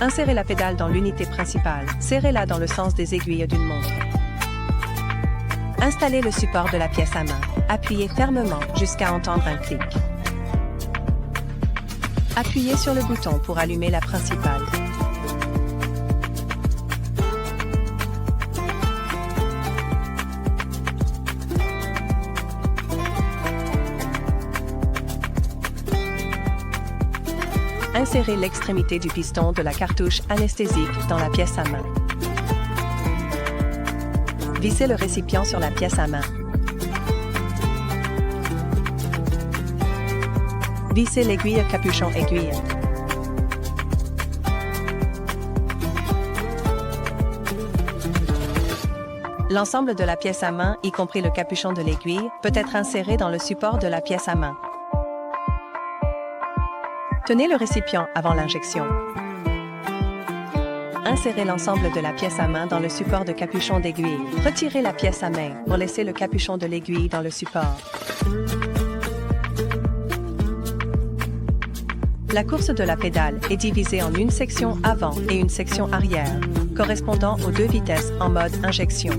Insérez la pédale dans l'unité principale. Serrez-la dans le sens des aiguilles d'une montre. Installez le support de la pièce à main. Appuyez fermement jusqu'à entendre un clic. Appuyez sur le bouton pour allumer la principale. Insérez l'extrémité du piston de la cartouche anesthésique dans la pièce à main. Vissez le récipient sur la pièce à main. Vissez l'aiguille capuchon-aiguille. L'ensemble de la pièce à main, y compris le capuchon de l'aiguille, peut être inséré dans le support de la pièce à main. Tenez le récipient avant l'injection. Insérez l'ensemble de la pièce à main dans le support de capuchon d'aiguille. Retirez la pièce à main pour laisser le capuchon de l'aiguille dans le support. La course de la pédale est divisée en une section avant et une section arrière, correspondant aux deux vitesses en mode injection.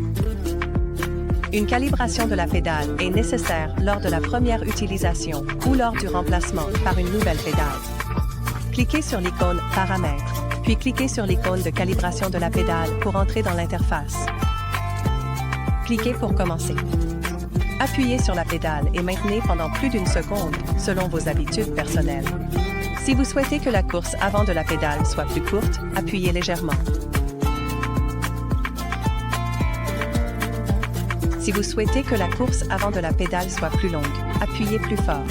Une calibration de la pédale est nécessaire lors de la première utilisation ou lors du remplacement par une nouvelle pédale. Cliquez sur l'icône « Paramètres », puis cliquez sur l'icône de calibration de la pédale pour entrer dans l'interface. Cliquez pour commencer. Appuyez sur la pédale et maintenez pendant plus d'une seconde, selon vos habitudes personnelles. Si vous souhaitez que la course avant de la pédale soit plus courte, appuyez légèrement. Si vous souhaitez que la course avant de la pédale soit plus longue, appuyez plus fort.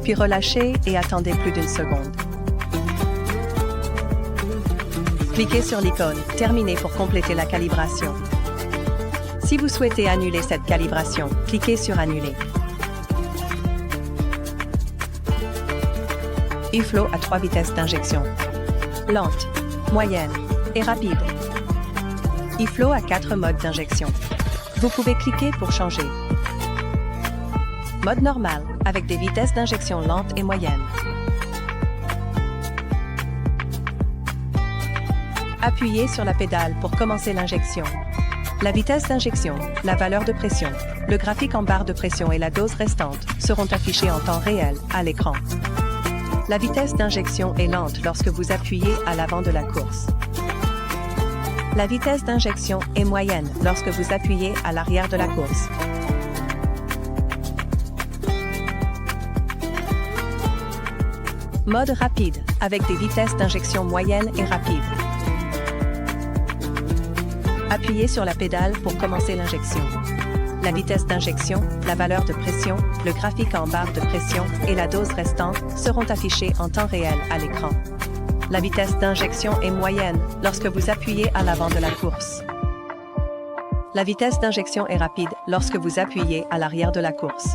Puis relâchez et attendez plus d'une seconde. Cliquez sur l'icône « Terminer » pour compléter la calibration. Si vous souhaitez annuler cette calibration, cliquez sur « Annuler ». E-Flow a 3 vitesses d'injection. Lente, moyenne et rapide. E-Flow a 4 modes d'injection. Vous pouvez cliquer pour changer. Mode normal, avec des vitesses d'injection lentes et moyennes. Appuyez sur la pédale pour commencer l'injection. La vitesse d'injection, la valeur de pression, le graphique en barre de pression et la dose restante seront affichés en temps réel à l'écran. La vitesse d'injection est lente lorsque vous appuyez à l'avant de la course. La vitesse d'injection est moyenne lorsque vous appuyez à l'arrière de la course. Mode rapide, avec des vitesses d'injection moyennes et rapides. Appuyez sur la pédale pour commencer l'injection. La vitesse d'injection, la valeur de pression, le graphique en barre de pression et la dose restante seront affichés en temps réel à l'écran. La vitesse d'injection est moyenne lorsque vous appuyez à l'avant de la course. La vitesse d'injection est rapide lorsque vous appuyez à l'arrière de la course.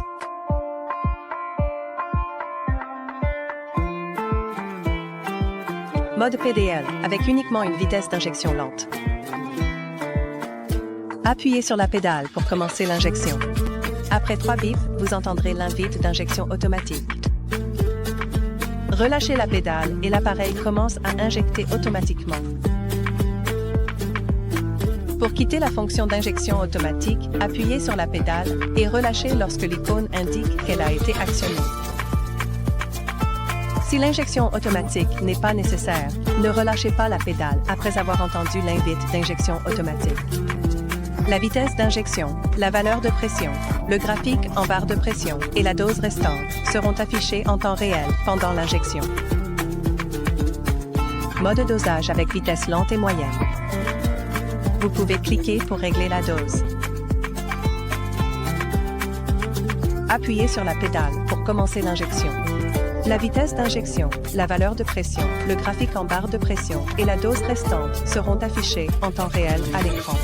Mode PDL, avec uniquement une vitesse d'injection lente. Appuyez sur la pédale pour commencer l'injection. Après 3 bips, vous entendrez l'invite d'injection automatique. Relâchez la pédale et l'appareil commence à injecter automatiquement. Pour quitter la fonction d'injection automatique, appuyez sur la pédale et relâchez lorsque l'icône indique qu'elle a été actionnée. Si l'injection automatique n'est pas nécessaire, ne relâchez pas la pédale après avoir entendu l'invite d'injection automatique. La vitesse d'injection, la valeur de pression, le graphique en barre de pression et la dose restante seront affichés en temps réel pendant l'injection. Mode dosage avec vitesse lente et moyenne. Vous pouvez cliquer pour régler la dose. Appuyez sur la pédale pour commencer l'injection. La vitesse d'injection, la valeur de pression, le graphique en barre de pression et la dose restante seront affichés en temps réel à l'écran.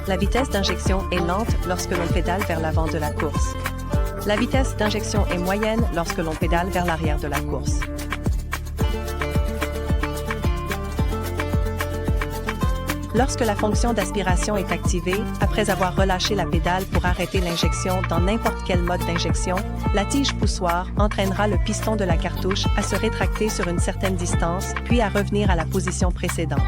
La vitesse d'injection est lente lorsque l'on pédale vers l'avant de la course. La vitesse d'injection est moyenne lorsque l'on pédale vers l'arrière de la course. Lorsque la fonction d'aspiration est activée, après avoir relâché la pédale pour arrêter l'injection dans n'importe quel mode d'injection, la tige poussoir entraînera le piston de la cartouche à se rétracter sur une certaine distance, puis à revenir à la position précédente.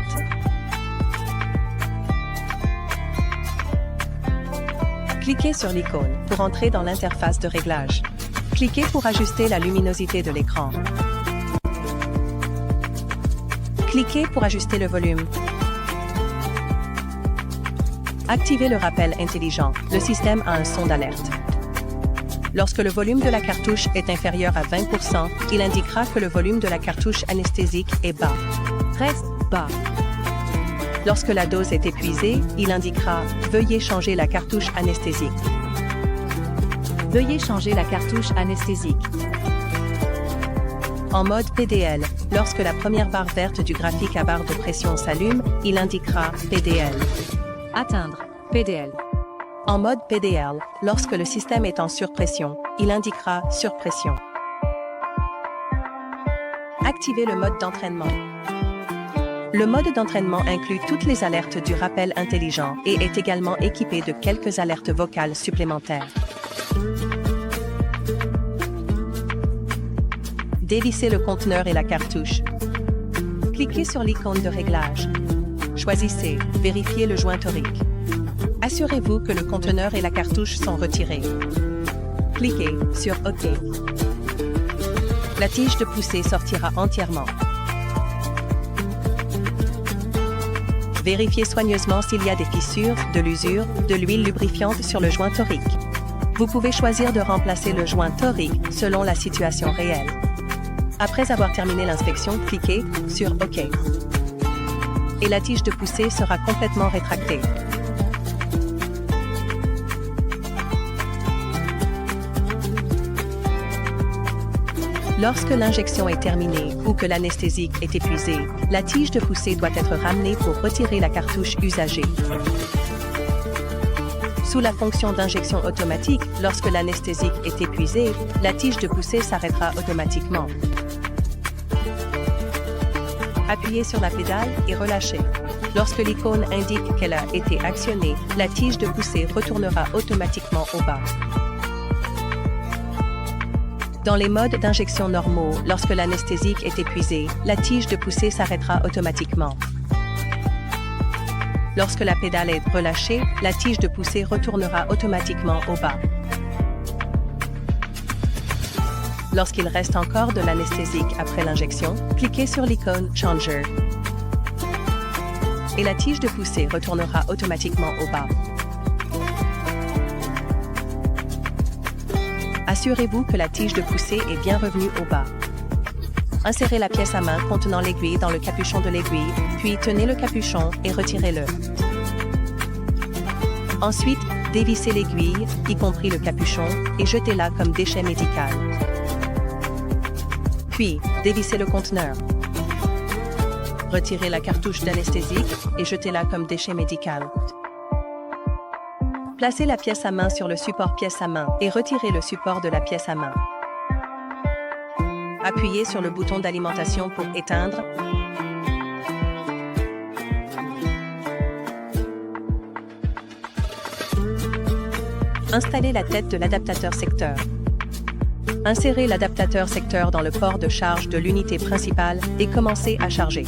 Cliquez sur l'icône pour entrer dans l'interface de réglage. Cliquez pour ajuster la luminosité de l'écran. Cliquez pour ajuster le volume. Activez le rappel intelligent. Le système a un son d'alerte. Lorsque le volume de la cartouche est inférieur à 20%, il indiquera que le volume de la cartouche anesthésique est bas. Reste bas. Lorsque la dose est épuisée, il indiquera « Veuillez changer la cartouche anesthésique ». Veuillez changer la cartouche anesthésique. En mode PDL, lorsque la première barre verte du graphique à barre de pression s'allume, il indiquera PDL. Atteindre. PDL. En mode PDL, lorsque le système est en surpression, il indiquera surpression. Activez le mode d'entraînement. Le mode d'entraînement inclut toutes les alertes du rappel intelligent et est également équipé de quelques alertes vocales supplémentaires. Dévissez le conteneur et la cartouche. Cliquez sur l'icône de réglage. Choisissez « Vérifier le joint torique ». Assurez-vous que le conteneur et la cartouche sont retirés. Cliquez sur « OK ». La tige de poussée sortira entièrement. Vérifiez soigneusement s'il y a des fissures, de l'usure, de l'huile lubrifiante sur le joint torique. Vous pouvez choisir de remplacer le joint torique selon la situation réelle. Après avoir terminé l'inspection, cliquez sur « OK ». Et la tige de poussée sera complètement rétractée. Lorsque l'injection est terminée ou que l'anesthésique est épuisé, la tige de poussée doit être ramenée pour retirer la cartouche usagée. Sous la fonction d'injection automatique, lorsque l'anesthésique est épuisé, la tige de poussée s'arrêtera automatiquement. Appuyez sur la pédale et relâchez. Lorsque l'icône indique qu'elle a été actionnée, la tige de poussée retournera automatiquement au bas. Dans les modes d'injection normaux, lorsque l'anesthésique est épuisé, la tige de poussée s'arrêtera automatiquement. Lorsque la pédale est relâchée, la tige de poussée retournera automatiquement au bas. Lorsqu'il reste encore de l'anesthésique après l'injection, cliquez sur l'icône « Changer » et la tige de poussée retournera automatiquement au bas. Assurez-vous que la tige de poussée est bien revenue au bas. Insérez la pièce à main contenant l'aiguille dans le capuchon de l'aiguille, puis tenez le capuchon et retirez-le. Ensuite, dévissez l'aiguille, y compris le capuchon, et jetez-la comme déchet médical. Puis, dévissez le conteneur. Retirez la cartouche d'anesthésique et jetez-la comme déchet médical. Placez la pièce à main sur le support pièce à main et retirez le support de la pièce à main. Appuyez sur le bouton d'alimentation pour éteindre. Installez la tête de l'adaptateur secteur. Insérez l'adaptateur secteur dans le port de charge de l'unité principale et commencez à charger.